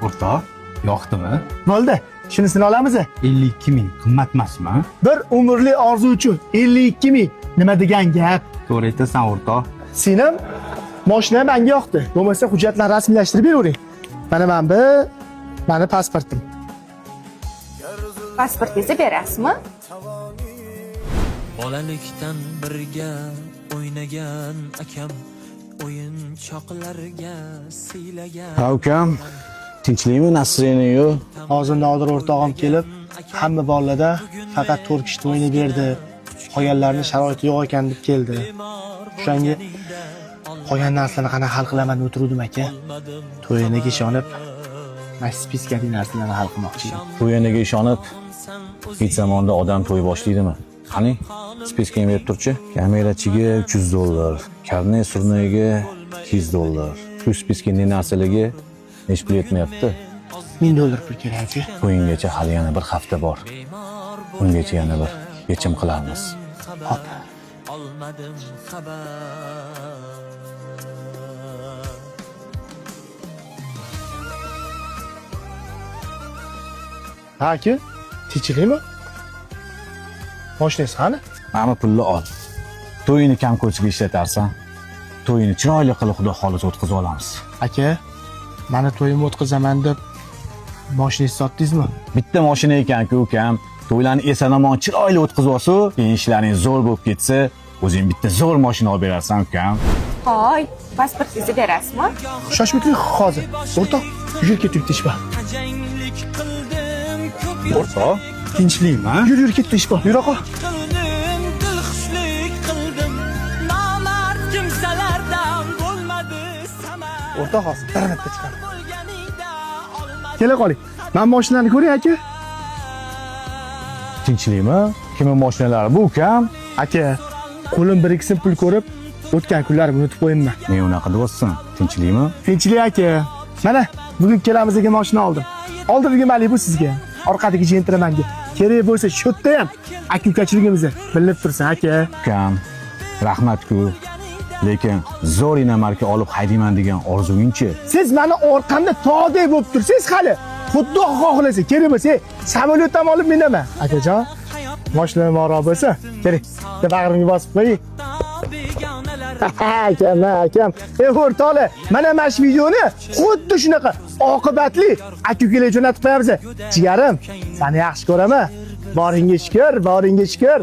O'rtoq, yoqdimi? Bo'ldi. Shunisini olamiz. 52 ming qimmat emasmi? Bir umrli orzu uchun 52 ming. Nima degan gap? To'g'ri aytasan, o'rtoq. Senim mashina menga yoqdi. Bo'lmasa hujjatlarni rasmiylashtirib bering. Mana bu meni pasportim. Pasportingizni berasizmi? Bolalikdan birga o'ynagan akam o'yinchoqlarga siylagan. Ha ukam, tinchlikmi Nasriniyu? Hozirdan oldin o'rtog'im kelib, hamma bolalarda faqat 4 kishi o'ynab berdi. Qolganlarning sharoiti yo'q ekan deb keldi. O'shanga qolgan narsalarni qana hal qilaman deb o'tirdim aka. To'yiniga ishonib, spiskali narsalarni hal qilmoqchi edim. To'yiniga ishonib, hech zamonda odam to'y boshlaydimi? Qani, spiskaga berib turchi. Kamerachiga $300, karnet surnayiga $200. Shu spiskaning narsaligi hech pul yetmayapti. $1000 pul kerak aka. O'yingacha hali yana bir hafta bor. Ungacha yana bir yechim qilamiz. Hop. Olmadim xabar. Ha aka, tinchlikmi? Mashinasi qani? Mana pulni ol. To'yini kam ko'chiga ishlatarsan. To'yini chiroyli qilib xudo xolis o'tkazib olamiz. Aka, meni to'yimni o'tkazaman deb mashinangizni sotdingizmi? Bitta mashina ekan-ku ukam. To'ylarni eson-omon chiroyli o'tkazib olsa, keyin ishlaring zo'r bo'lib ketsa, o'zing bitta zo'r mashina olib berarsan ukam. Hoy, pasportingizni berasizmi? Shoshmikli hozir. O'rtoq, yur ketib tishba. Tajanglik qildim, ko'p O'rtoq, tinchlikmi? Yur ketib tishba. Yur oqa. qildim, dilxushlik qildim. Nomard kimsalardan bo'lmadi samar. O'rtoq hozir bir marta chiqar. Bo'lganingda olmadim. Kela qoling. Men mashinani ko'ring aka. Tinchlikmi? Kimning mashinalari bu ukam? Aka, qo'lim bir ikisini pul ko'rib, o'tgan kunlarimni unutib qo'yimman. Men unaqa deyapsan. Tinchlikmi? Tinchlik aka. Mana bugun kelamiz degan mashina oldim. Oldingi Malibu sizga, orqadagi Gentleman'ga. Kerak bo'lsa shu yerda ham aka-ukachiligimizni bilib tursin aka. Ukam, rahmat-ku. Lekin zo'r marka olib haydayman degan orzungingchi? Siz meni orqamda tog'dek bo'lib tursiz hali. Xudo xohlasa, kerak bo'lsa, samolyotdan olib minaman. Akajon, mashina ma'ro bo'lsa, kerak. Bitta bag'rimga bosib qo'ying. Akam. O'rtoqlar, mana shu videoni xuddi shunaqa oqibatli aka-ukalar jo'natib qo'yamiz. Jigarim, seni yaxshi ko'raman. Boringga shukr.